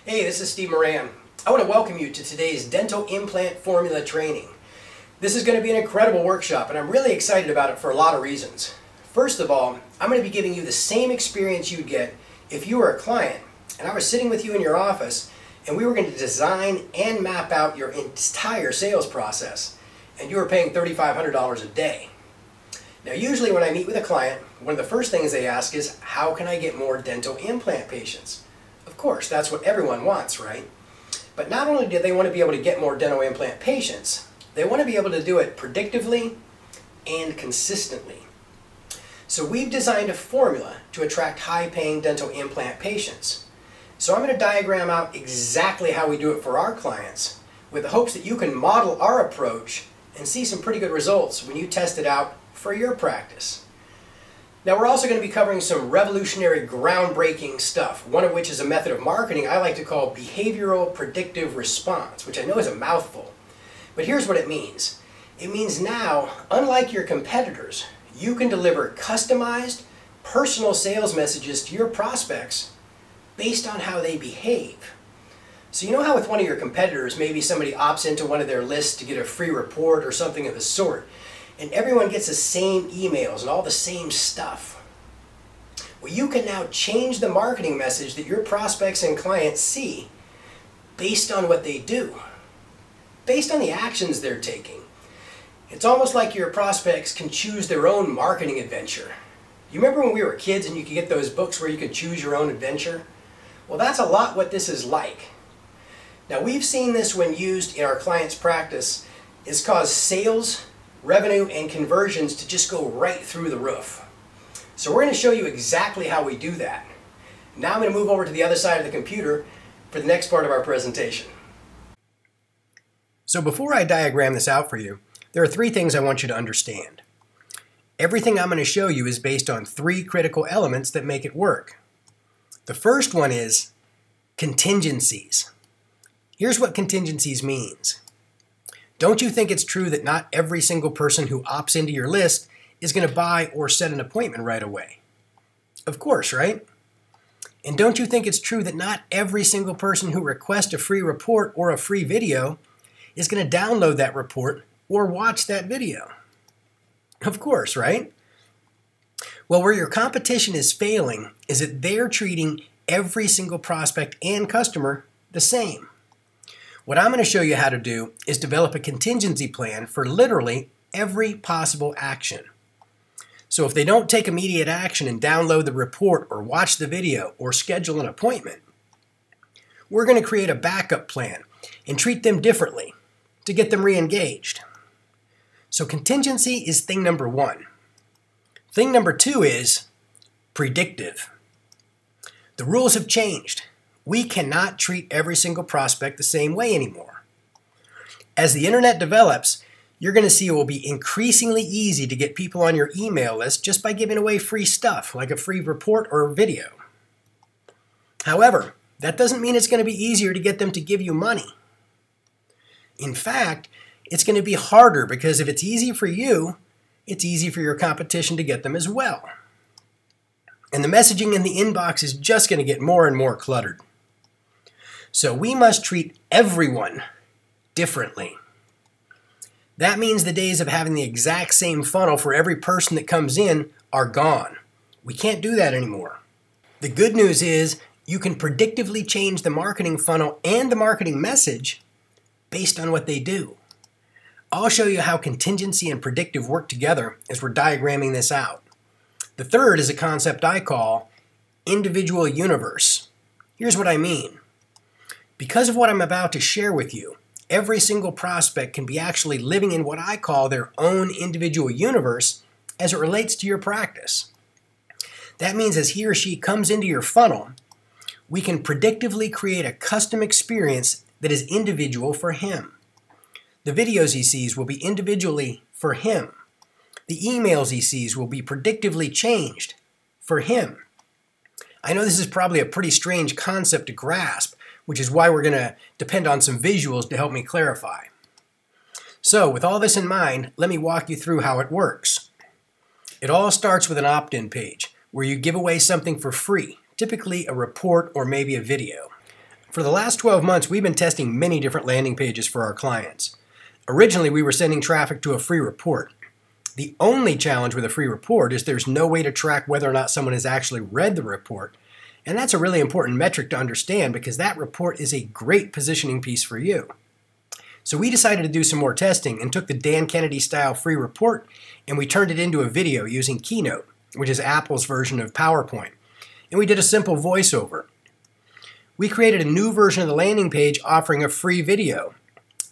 Hey, this is Steve Moran. I want to welcome you to today's dental implant formula training. This is going to be an incredible workshop, and I'm really excited about it for a lot of reasons. First of all, I'm going to be giving you the same experience you'd get if you were a client and I was sitting with you in your office and we were going to design and map out your entire sales process, and you were paying $3,500 a day. Now, usually when I meet with a client, one of the first things they ask is, how can I get more dental implant patients? Of course, that's what everyone wants, right? But not only do they want to be able to get more dental implant patients, they want to be able to do it predictively and consistently. So we've designed a formula to attract high-paying dental implant patients. So I'm going to diagram out exactly how we do it for our clients, with the hopes that you can model our approach and see some pretty good results when you test it out for your practice. Now, we're also going to be covering some revolutionary, groundbreaking stuff, one of which is a method of marketing I like to call behavioral predictive response, which I know is a mouthful. But here's what it means. It means now, unlike your competitors, you can deliver customized, personal sales messages to your prospects based on how they behave. So you know how with one of your competitors, maybe somebody opts into one of their lists to get a free report or something of the sort, and everyone gets the same emails and all the same stuff. Well, you can now change the marketing message that your prospects and clients see based on what they do, based on the actions they're taking. It's almost like your prospects can choose their own marketing adventure. You remember when we were kids and you could get those books where you could choose your own adventure? Well, that's a lot what this is like. Now, we've seen this when used in our clients' practice is cause sales, revenue, and conversions to just go right through the roof. So we're going to show you exactly how we do that. Now I'm going to move over to the other side of the computer for the next part of our presentation. So before I diagram this out for you, there are three things I want you to understand. Everything I'm going to show you is based on three critical elements that make it work. The first one is contingencies. Here's what contingencies means. Don't you think it's true that not every single person who opts into your list is going to buy or set an appointment right away? Of course, right? And don't you think it's true that not every single person who requests a free report or a free video is going to download that report or watch that video? Of course, right? Well, where your competition is failing is that they're treating every single prospect and customer the same. What I'm going to show you how to do is develop a contingency plan for literally every possible action. So if they don't take immediate action and download the report or watch the video or schedule an appointment, we're going to create a backup plan and treat them differently to get them re-engaged. So contingency is thing number one. Thing number two is predictive. The rules have changed. We cannot treat every single prospect the same way anymore. As the internet develops, you're going to see it will be increasingly easy to get people on your email list just by giving away free stuff, like a free report or a video. However, that doesn't mean it's going to be easier to get them to give you money. In fact, it's going to be harder because if it's easy for you, it's easy for your competition to get them as well. And the messaging in the inbox is just going to get more and more cluttered. So we must treat everyone differently. That means the days of having the exact same funnel for every person that comes in are gone. We can't do that anymore. The good news is you can predictively change the marketing funnel and the marketing message based on what they do. I'll show you how contingency and predictive work together as we're diagramming this out. The third is a concept I call individual universe. Here's what I mean. Because of what I'm about to share with you, every single prospect can be actually living in what I call their own individual universe as it relates to your practice. That means as he or she comes into your funnel, we can predictively create a custom experience that is individual for him. The videos he sees will be individually for him. The emails he sees will be predictively changed for him. I know this is probably a pretty strange concept to grasp, which is why we're going to depend on some visuals to help me clarify. So with all this in mind, let me walk you through how it works. It all starts with an opt-in page where you give away something for free, typically a report or maybe a video. For the last 12 months, we've been testing many different landing pages for our clients. Originally, we were sending traffic to a free report. The only challenge with a free report is there's no way to track whether or not someone has actually read the report. And that's a really important metric to understand because that report is a great positioning piece for you. So we decided to do some more testing and took the Dan Kennedy style free report and we turned it into a video using Keynote, which is Apple's version of PowerPoint. And we did a simple voiceover. We created a new version of the landing page offering a free video.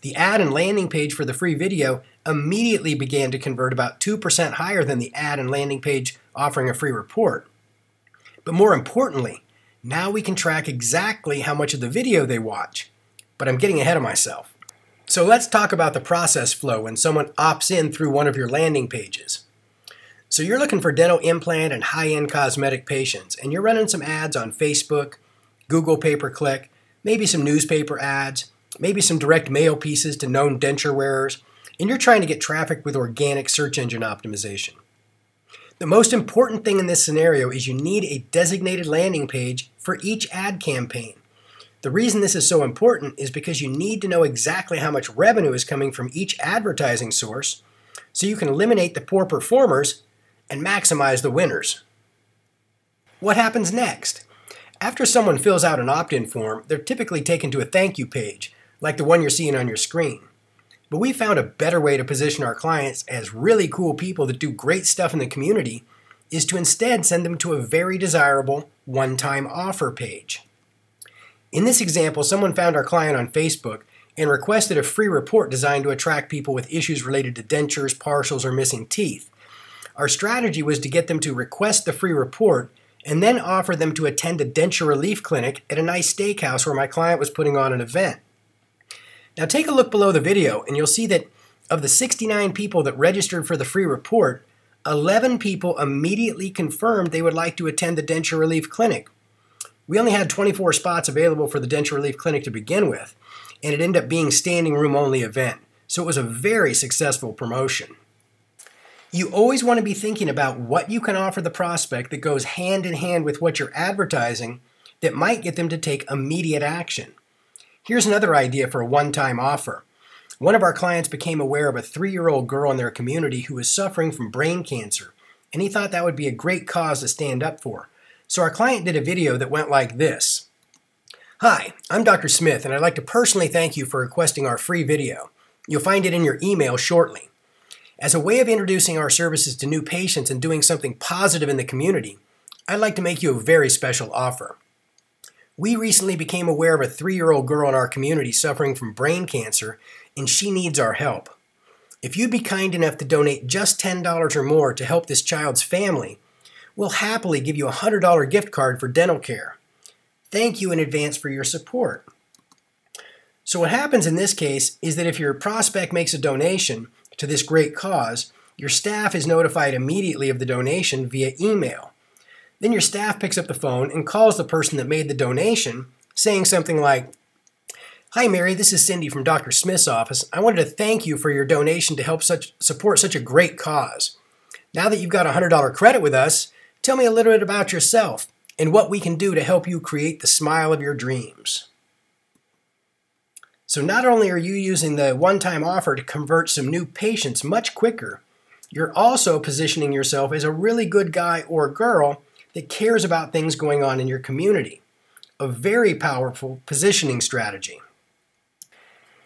The ad and landing page for the free video immediately began to convert about 2% higher than the ad and landing page offering a free report. But more importantly, now we can track exactly how much of the video they watch. But I'm getting ahead of myself. So let's talk about the process flow when someone opts in through one of your landing pages. So you're looking for dental implant and high-end cosmetic patients, and you're running some ads on Facebook, Google pay-per-click, maybe some newspaper ads, maybe some direct mail pieces to known denture wearers, and you're trying to get traffic with organic search engine optimization. The most important thing in this scenario is you need a designated landing page for each ad campaign. The reason this is so important is because you need to know exactly how much revenue is coming from each advertising source so you can eliminate the poor performers and maximize the winners. What happens next? After someone fills out an opt-in form, they're typically taken to a thank you page, like the one you're seeing on your screen. But we found a better way to position our clients as really cool people that do great stuff in the community is to instead send them to a very desirable one-time offer page. In this example, someone found our client on Facebook and requested a free report designed to attract people with issues related to dentures, partials, or missing teeth. Our strategy was to get them to request the free report and then offer them to attend a denture relief clinic at a nice steakhouse where my client was putting on an event. Now take a look below the video and you'll see that of the 69 people that registered for the free report, 11 people immediately confirmed they would like to attend the denture relief clinic. We only had 24 spots available for the denture relief clinic to begin with, and it ended up being a standing room only event, so it was a very successful promotion. You always want to be thinking about what you can offer the prospect that goes hand in hand with what you're advertising that might get them to take immediate action. Here's another idea for a one-time offer. One of our clients became aware of a 3-year-old girl in their community who was suffering from brain cancer, and he thought that would be a great cause to stand up for. So our client did a video that went like this. Hi, I'm Dr. Smith, and I'd like to personally thank you for requesting our free video. You'll find it in your email shortly. As a way of introducing our services to new patients and doing something positive in the community, I'd like to make you a very special offer. We recently became aware of a 3-year-old girl in our community suffering from brain cancer, and she needs our help. If you'd be kind enough to donate just $10 or more to help this child's family, we'll happily give you a $100 gift card for dental care. Thank you in advance for your support. So what happens in this case is that if your prospect makes a donation to this great cause, your staff is notified immediately of the donation via email. Then your staff picks up the phone and calls the person that made the donation, saying something like, Hi Mary, this is Cindy from Dr. Smith's office. I wanted to thank you for your donation to help support such a great cause. Now that you've got a $100 credit with us, tell me a little bit about yourself and what we can do to help you create the smile of your dreams. So not only are you using the one-time offer to convert some new patients much quicker, you're also positioning yourself as a really good guy or girl that cares about things going on in your community. A very powerful positioning strategy.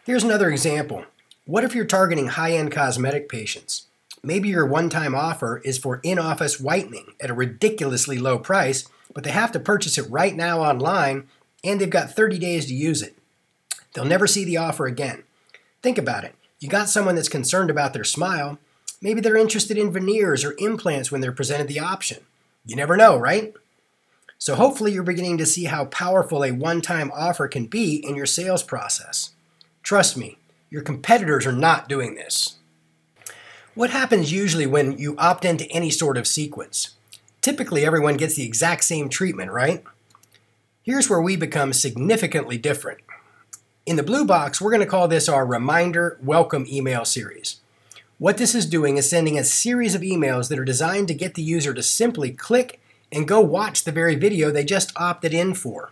Here's another example. What if you're targeting high-end cosmetic patients? Maybe your one-time offer is for in-office whitening at a ridiculously low price, but they have to purchase it right now online and they've got 30 days to use it. They'll never see the offer again. Think about it. You got someone that's concerned about their smile. Maybe they're interested in veneers or implants when they're presented the option. You never know, right? So hopefully you're beginning to see how powerful a one-time offer can be in your sales process. Trust me, your competitors are not doing this. What happens usually when you opt into any sort of sequence? Typically everyone gets the exact same treatment, right? Here's where we become significantly different. In the blue box, we're going to call this our Reminder Welcome email series. What this is doing is sending a series of emails that are designed to get the user to simply click and go watch the very video they just opted in for.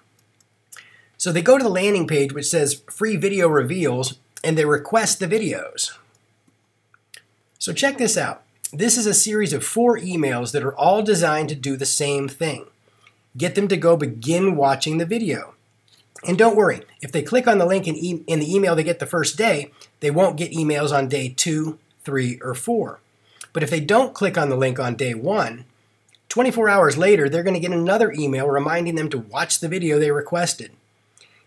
So they go to the landing page which says free video reveals and they request the videos. So check this out. This is a series of 4 emails that are all designed to do the same thing. Get them to go begin watching the video. And don't worry, if they click on the link in the email they get the first day, they won't get emails on day 2, 3, or 4. But if they don't click on the link on day 1, 24 hours later, they're going to get another email reminding them to watch the video they requested.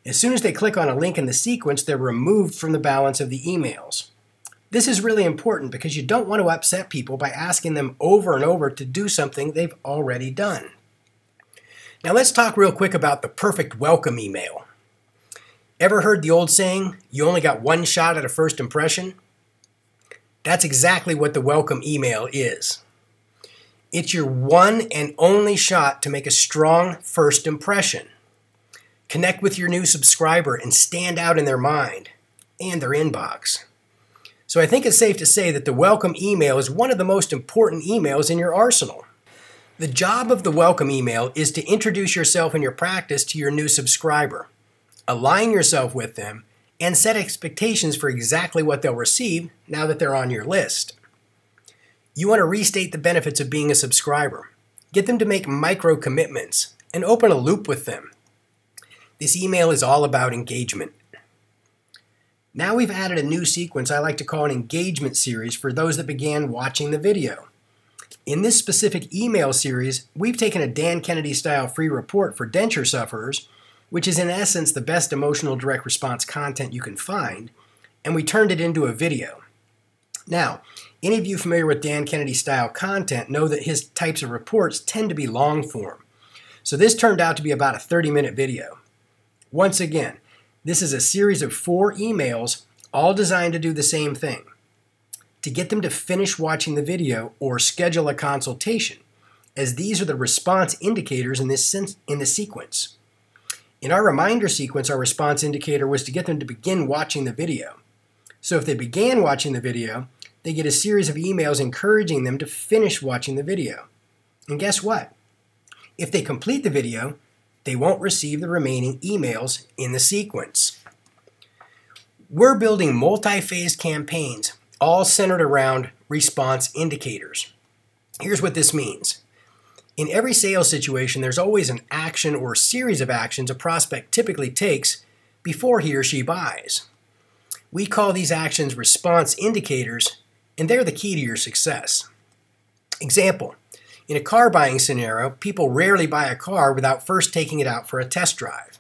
As soon as they click on a link in the sequence, they're removed from the balance of the emails. This is really important because you don't want to upset people by asking them over and over to do something they've already done. Now let's talk real quick about the perfect welcome email. Ever heard the old saying, you only got one shot at a first impression? That's exactly what the welcome email is. It's your one and only shot to make a strong first impression. Connect with your new subscriber and stand out in their mind and their inbox. So I think it's safe to say that the welcome email is one of the most important emails in your arsenal. The job of the welcome email is to introduce yourself and your practice to your new subscriber, align yourself with them, and set expectations for exactly what they'll receive now that they're on your list. You want to restate the benefits of being a subscriber, get them to make micro commitments, and open a loop with them. This email is all about engagement. Now we've added a new sequence I like to call an engagement series for those that began watching the video. In this specific email series, we've taken a Dan Kennedy-style free report for denture sufferers, which is in essence the best emotional direct response content you can find, and we turned it into a video. Now, any of you familiar with Dan Kennedy-style content know that his types of reports tend to be long form. So this turned out to be about a 30-minute video. Once again, this is a series of 4 emails, all designed to do the same thing. To get them to finish watching the video or schedule a consultation, as these are the response indicators in this sequence. In our reminder sequence, our response indicator was to get them to begin watching the video. So if they began watching the video, they get a series of emails encouraging them to finish watching the video. And guess what? If they complete the video, they won't receive the remaining emails in the sequence. We're building multi-phase campaigns, all centered around response indicators. Here's what this means. In every sales situation, there's always an action or series of actions a prospect typically takes before he or she buys. We call these actions response indicators, and they're the key to your success. Example, in a car buying scenario, people rarely buy a car without first taking it out for a test drive.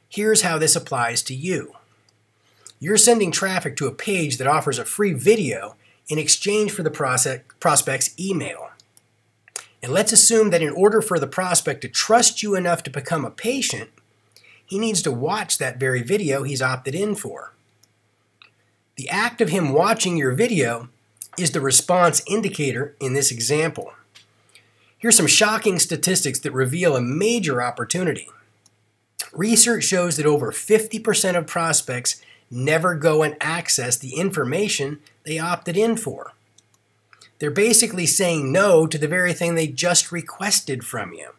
Here's how this applies to you. You're sending traffic to a page that offers a free video in exchange for the prospect's email. And let's assume that in order for the prospect to trust you enough to become a patient, he needs to watch that very video he's opted in for. The act of him watching your video is the response indicator in this example. Here's some shocking statistics that reveal a major opportunity. Research shows that over 50% of prospects never go and access the information they opted in for. They're basically saying no to the very thing they just requested from you.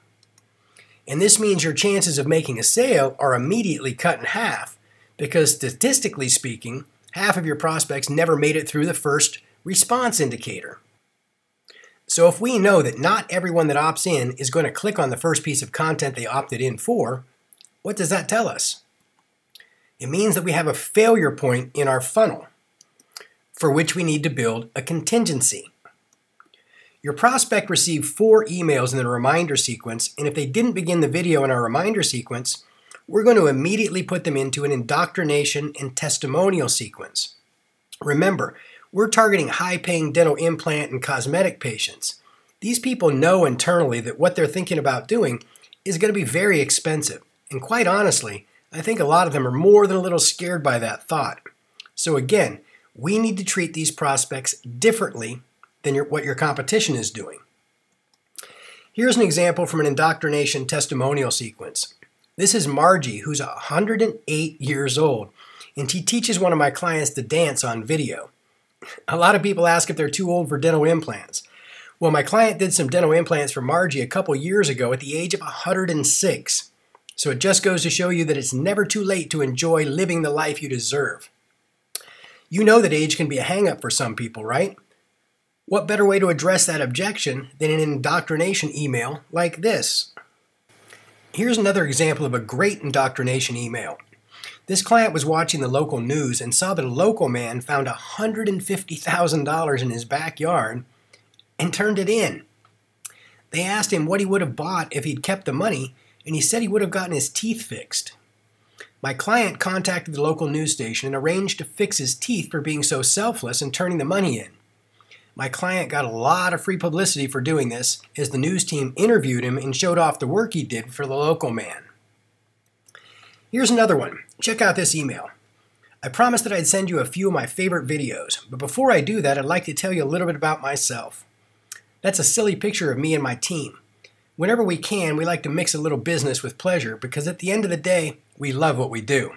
And this means your chances of making a sale are immediately cut in half because statistically speaking, half of your prospects never made it through the first response indicator. So if we know that not everyone that opts in is going to click on the first piece of content they opted in for, what does that tell us? It means that we have a failure point in our funnel for which we need to build a contingency. Your prospect received 4 emails in the reminder sequence, and if they didn't begin the video in our reminder sequence, we're going to immediately put them into an indoctrination and testimonial sequence. Remember, we're targeting high-paying dental implant and cosmetic patients. These people know internally that what they're thinking about doing is going to be very expensive. And quite honestly, I think a lot of them are more than a little scared by that thought. So again, we need to treat these prospects differently than what your competition is doing. Here's an example from an indoctrination testimonial sequence. This is Margie, who's 108 years old, and she teaches one of my clients to dance on video. A lot of people ask if they're too old for dental implants. Well, my client did some dental implants for Margie a couple years ago at the age of 106. So it just goes to show you that it's never too late to enjoy living the life you deserve. You know that age can be a hang-up for some people, right? What better way to address that objection than an indoctrination email like this? Here's another example of a great indoctrination email. This client was watching the local news and saw that a local man found $150,000 in his backyard and turned it in. They asked him what he would have bought if he'd kept the money, and he said he would have gotten his teeth fixed. My client contacted the local news station and arranged to fix his teeth for being so selfless and turning the money in. My client got a lot of free publicity for doing this, as the news team interviewed him and showed off the work he did for the local man. Here's another one. Check out this email. I promised that I'd send you a few of my favorite videos, but before I do that, I'd like to tell you a little bit about myself. That's a silly picture of me and my team. Whenever we can, we like to mix a little business with pleasure because at the end of the day, we love what we do.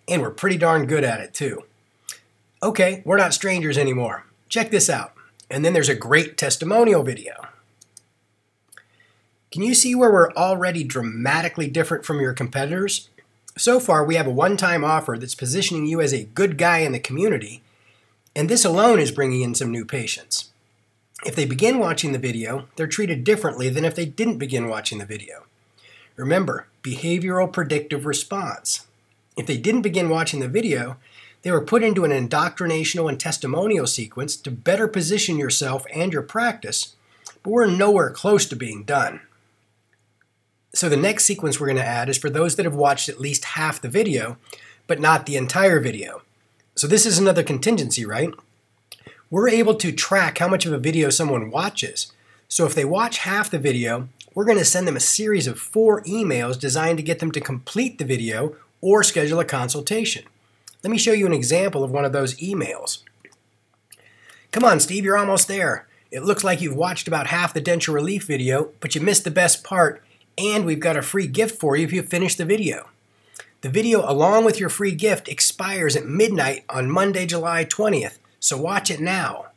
And we're pretty darn good at it too. Okay, we're not strangers anymore. Check this out. And then there's a great testimonial video. Can you see where we're already dramatically different from your competitors? So far, we have a one-time offer that's positioning you as a good guy in the community, and this alone is bringing in some new patients. If they begin watching the video, they're treated differently than if they didn't begin watching the video. Remember, behavioral predictive response. If they didn't begin watching the video, they were put into an indoctrinational and testimonial sequence to better position yourself and your practice, but we're nowhere close to being done. So the next sequence we're going to add is for those that have watched at least half the video, but not the entire video. So this is another contingency, right? We're able to track how much of a video someone watches. So if they watch half the video, we're going to send them a series of 4 emails designed to get them to complete the video or schedule a consultation. Let me show you an example of one of those emails. Come on, Steve, you're almost there. It looks like you've watched about half the denture relief video, but you missed the best part, and we've got a free gift for you if you finish the video. The video, along with your free gift, expires at midnight on Monday, July 20th. So watch it now.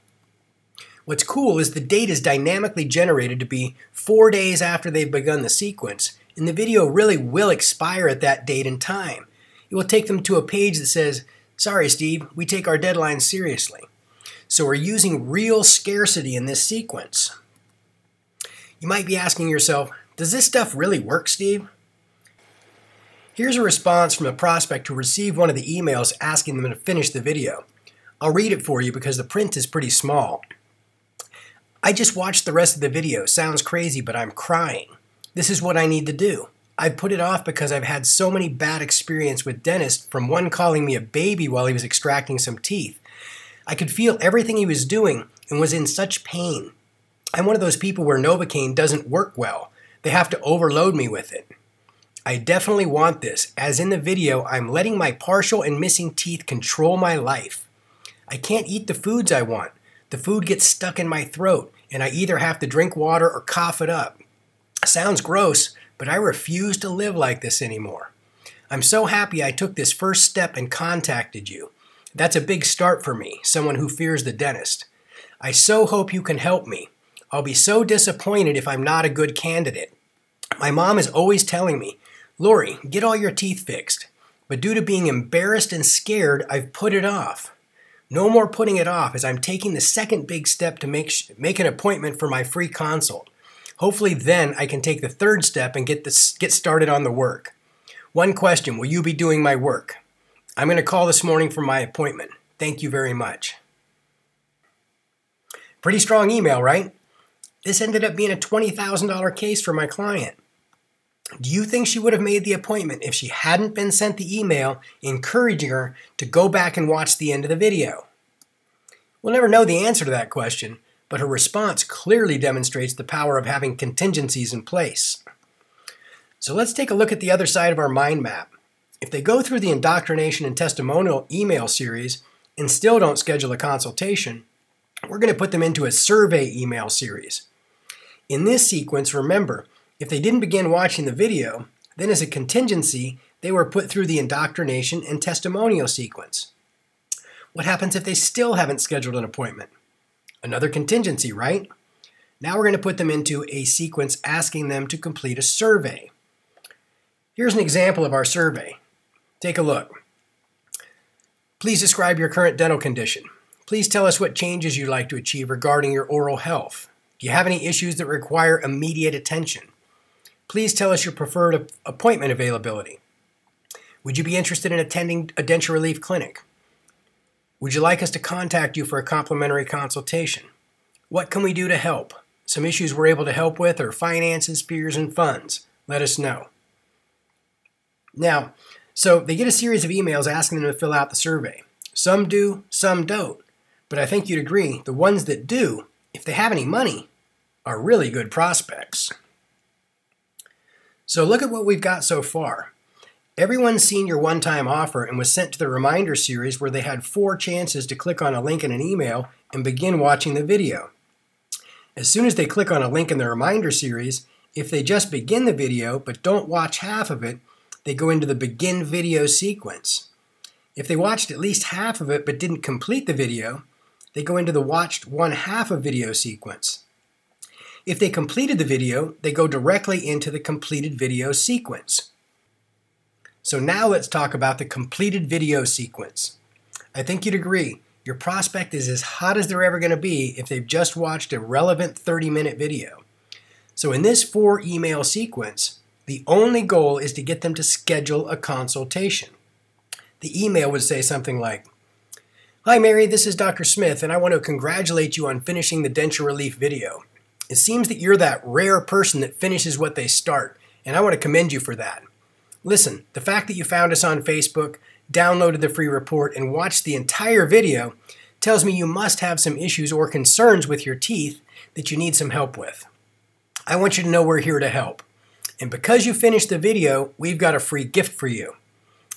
What's cool is the date is dynamically generated to be 4 days after they've begun the sequence, and the video really will expire at that date and time. It will take them to a page that says, "Sorry, Steve, we take our deadlines seriously." So we're using real scarcity in this sequence. You might be asking yourself, does this stuff really work, Steve? Here's a response from a prospect who received one of the emails asking them to finish the video. I'll read it for you because the print is pretty small. I just watched the rest of the video. Sounds crazy, but I'm crying. This is what I need to do. I've put it off because I've had so many bad experiences with dentists, from one calling me a baby while he was extracting some teeth. I could feel everything he was doing and was in such pain. I'm one of those people where Novocaine doesn't work well. They have to overload me with it. I definitely want this, as in the video, I'm letting my partial and missing teeth control my life. I can't eat the foods I want. The food gets stuck in my throat, and I either have to drink water or cough it up. Sounds gross, but I refuse to live like this anymore. I'm so happy I took this first step and contacted you. That's a big start for me, someone who fears the dentist. I so hope you can help me. I'll be so disappointed if I'm not a good candidate. My mom is always telling me, "Lori, get all your teeth fixed." But due to being embarrassed and scared, I've put it off. No more putting it off, as I'm taking the second big step to make an appointment for my free consult. Hopefully then I can take the third step and get started on the work. One question, will you be doing my work? I'm going to call this morning for my appointment. Thank you very much. Pretty strong email, right? This ended up being a $20,000 case for my client. Do you think she would have made the appointment if she hadn't been sent the email encouraging her to go back and watch the end of the video? We'll never know the answer to that question, but her response clearly demonstrates the power of having contingencies in place. So let's take a look at the other side of our mind map. If they go through the indoctrination and testimonial email series and still don't schedule a consultation, we're going to put them into a survey email series. In this sequence, remember, if they didn't begin watching the video, then as a contingency, they were put through the indoctrination and testimonial sequence. What happens if they still haven't scheduled an appointment? Another contingency, right? Now we're going to put them into a sequence asking them to complete a survey. Here's an example of our survey. Take a look. Please describe your current dental condition. Please tell us what changes you'd like to achieve regarding your oral health. Do you have any issues that require immediate attention? Please tell us your preferred appointment availability. Would you be interested in attending a denture relief clinic? Would you like us to contact you for a complimentary consultation? What can we do to help? Some issues we're able to help with are finances, fears, and funds. Let us know. Now, so they get a series of emails asking them to fill out the survey. Some do, some don't. But I think you'd agree, the ones that do, if they have any money, are really good prospects. So look at what we've got so far. Everyone's seen your one-time offer and was sent to the reminder series where they had 4 chances to click on a link in an email and begin watching the video. As soon as they click on a link in the reminder series, if they just begin the video but don't watch half of it, they go into the begin video sequence. If they watched at least half of it but didn't complete the video, they go into the watched one half of video sequence. If they completed the video, they go directly into the completed video sequence. So now let's talk about the completed video sequence. I think you'd agree, your prospect is as hot as they're ever going to be if they've just watched a relevant 30-minute video. So in this 4 email sequence, the only goal is to get them to schedule a consultation. The email would say something like, "Hi Mary, this is Dr. Smith and I want to congratulate you on finishing the denture relief video. It seems that you're that rare person that finishes what they start, and I want to commend you for that. Listen, the fact that you found us on Facebook, downloaded the free report, and watched the entire video tells me you must have some issues or concerns with your teeth that you need some help with. I want you to know we're here to help. And because you finished the video, we've got a free gift for you.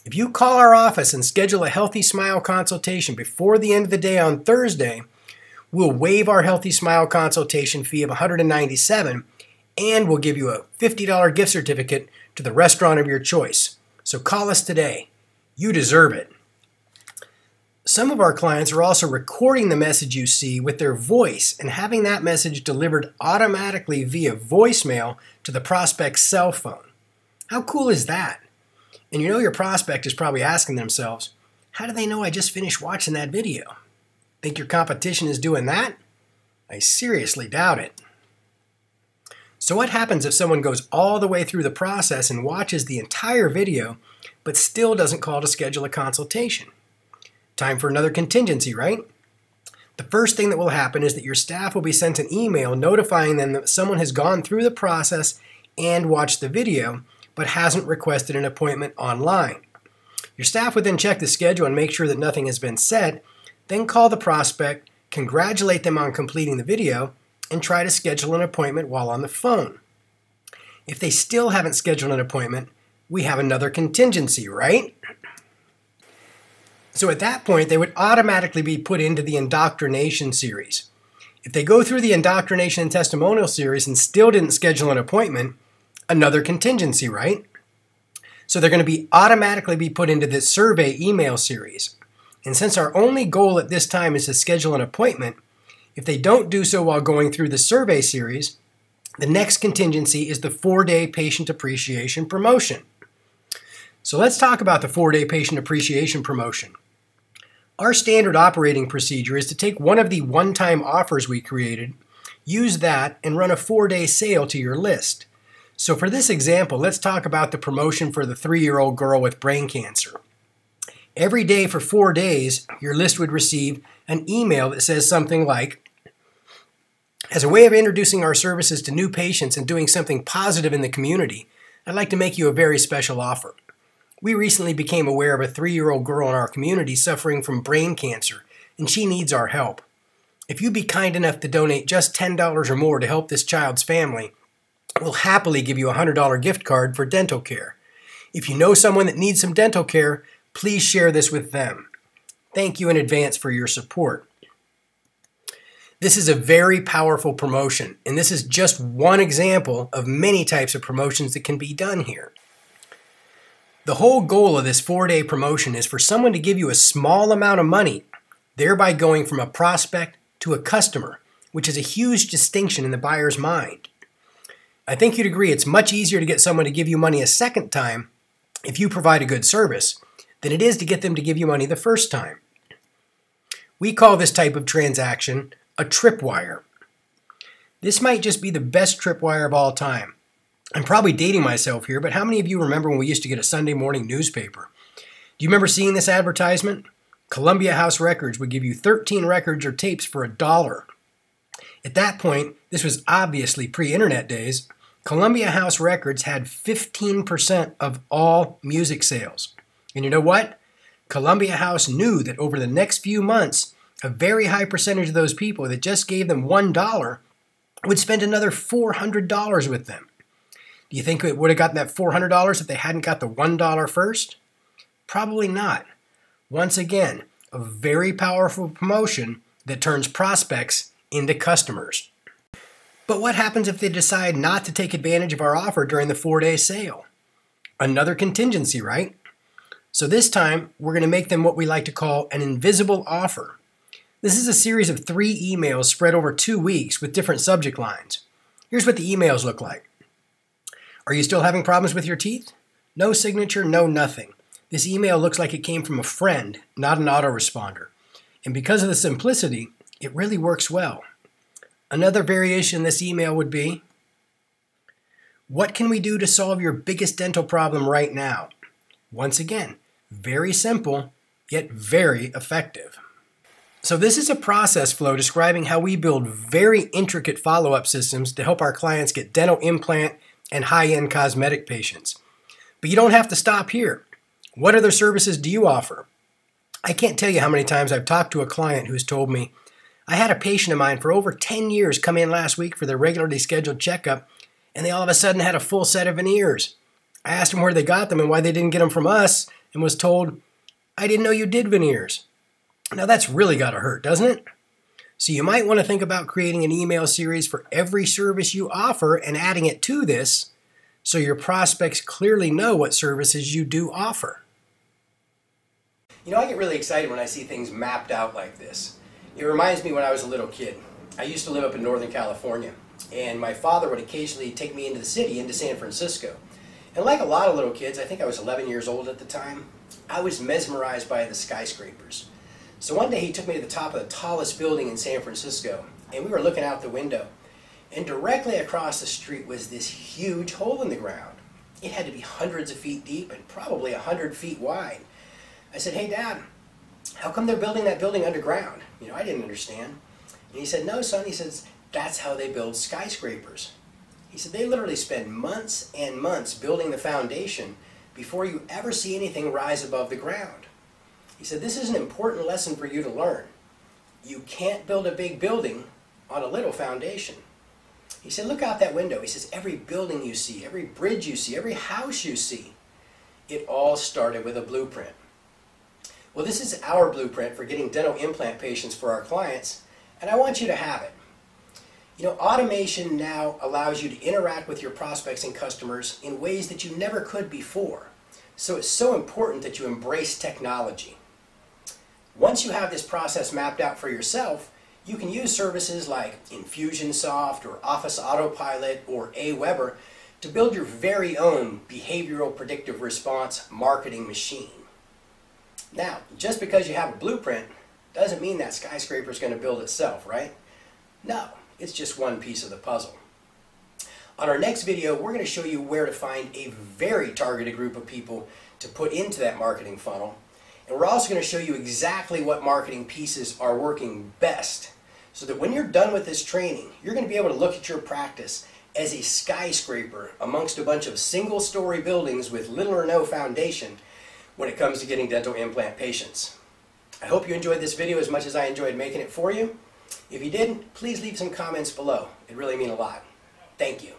If you call our office and schedule a Healthy Smile consultation before the end of the day on Thursday, we'll waive our Healthy Smile consultation fee of $197 and we'll give you a $50 gift certificate to the restaurant of your choice. So call us today. You deserve it." Some of our clients are also recording the message you see with their voice and having that message delivered automatically via voicemail to the prospect's cell phone. How cool is that? And you know your prospect is probably asking themselves, how do they know I just finished watching that video? Think your competition is doing that? I seriously doubt it. So what happens if someone goes all the way through the process and watches the entire video, but still doesn't call to schedule a consultation? Time for another contingency, right? The first thing that will happen is that your staff will be sent an email notifying them that someone has gone through the process and watched the video, but hasn't requested an appointment online. Your staff would then check the schedule and make sure that nothing has been said, then call the prospect, congratulate them on completing the video, and try to schedule an appointment while on the phone. If they still haven't scheduled an appointment, we have another contingency, right? So at that point, they would automatically be put into the indoctrination series. If they go through the indoctrination and testimonial series and still didn't schedule an appointment, another contingency, right? So they're going to be automatically be put into this survey email series. And since our only goal at this time is to schedule an appointment, if they don't do so while going through the survey series, the next contingency is the 4-day patient appreciation promotion. So let's talk about the 4-day patient appreciation promotion. Our standard operating procedure is to take one of the one-time offers we created, use that, and run a 4-day sale to your list. So for this example, let's talk about the promotion for the 3-year-old girl with brain cancer. Every day for 4 days, your list would receive an email that says something like, "As a way of introducing our services to new patients and doing something positive in the community, I'd like to make you a very special offer. We recently became aware of a 3-year-old girl in our community suffering from brain cancer, and she needs our help. If you'd be kind enough to donate just $10 or more to help this child's family, we'll happily give you a $100 gift card for dental care. If you know someone that needs some dental care, please share this with them. Thank you in advance for your support." This is a very powerful promotion, and this is just one example of many types of promotions that can be done here. The whole goal of this 4-day promotion is for someone to give you a small amount of money, thereby going from a prospect to a customer, which is a huge distinction in the buyer's mind. I think you'd agree it's much easier to get someone to give you money a second time if you provide a good service than it is to get them to give you money the first time. We call this type of transaction a tripwire. This might just be the best tripwire of all time. I'm probably dating myself here, but how many of you remember when we used to get a Sunday morning newspaper? Do you remember seeing this advertisement? Columbia House Records would give you 13 records or tapes for $1. At that point, this was obviously pre-internet days, Columbia House Records had 15% of all music sales. And you know what? Columbia House knew that over the next few months, a very high percentage of those people that just gave them $1 would spend another $400 with them. Do you think it would have gotten that $400 if they hadn't got the $1 first? Probably not. Once again, a very powerful promotion that turns prospects into customers. But what happens if they decide not to take advantage of our offer during the 4-day sale? Another contingency, right? So this time, we're going to make them what we like to call an invisible offer. This is a series of 3 emails spread over 2 weeks with different subject lines. Here's what the emails look like. Are you still having problems with your teeth? No signature, no nothing. This email looks like it came from a friend, not an autoresponder. And because of the simplicity, it really works well. Another variation in this email would be, what can we do to solve your biggest dental problem right now? Once again, very simple, yet very effective. So this is a process flow describing how we build very intricate follow-up systems to help our clients get dental implant and high-end cosmetic patients. But you don't have to stop here. What other services do you offer? I can't tell you how many times I've talked to a client who's told me, I had a patient of mine for over 10 years come in last week for their regularly scheduled checkup, and they all of a sudden had a full set of veneers. I asked them where they got them and why they didn't get them from us, and was told, I didn't know you did veneers. Now that's really got to hurt, doesn't it? So you might want to think about creating an email series for every service you offer and adding it to this so your prospects clearly know what services you do offer. You know, I get really excited when I see things mapped out like this. It reminds me when I was a little kid. I used to live up in Northern California, and my father would occasionally take me into the city, into San Francisco. And like a lot of little kids, I think I was 11 years old at the time, I was mesmerized by the skyscrapers. So one day he took me to the top of the tallest building in San Francisco, and we were looking out the window. And directly across the street was this huge hole in the ground. It had to be hundreds of feet deep and probably 100 feet wide. I said, hey Dad, how come they're building that building underground? You know, I didn't understand. And he said, no son, he says, that's how they build skyscrapers. He said, they literally spend months and months building the foundation before you ever see anything rise above the ground. He said, this is an important lesson for you to learn. You can't build a big building on a little foundation. He said, look out that window. He says, every building you see, every bridge you see, every house you see, it all started with a blueprint. Well, this is our blueprint for getting dental implant patients for our clients, and I want you to have it. You know, automation now allows you to interact with your prospects and customers in ways that you never could before. So it's so important that you embrace technology. Once you have this process mapped out for yourself, you can use services like Infusionsoft or Office Autopilot or Aweber to build your very own behavioral predictive response marketing machine. Now, just because you have a blueprint doesn't mean that skyscraper is going to build itself, right? No, it's just one piece of the puzzle. On our next video, we're going to show you where to find a very targeted group of people to put into that marketing funnel. And we're also going to show you exactly what marketing pieces are working best, so that when you're done with this training, you're going to be able to look at your practice as a skyscraper amongst a bunch of single-story buildings with little or no foundation when it comes to getting dental implant patients. I hope you enjoyed this video as much as I enjoyed making it for you. If you didn't, please leave some comments below. It really means a lot. Thank you.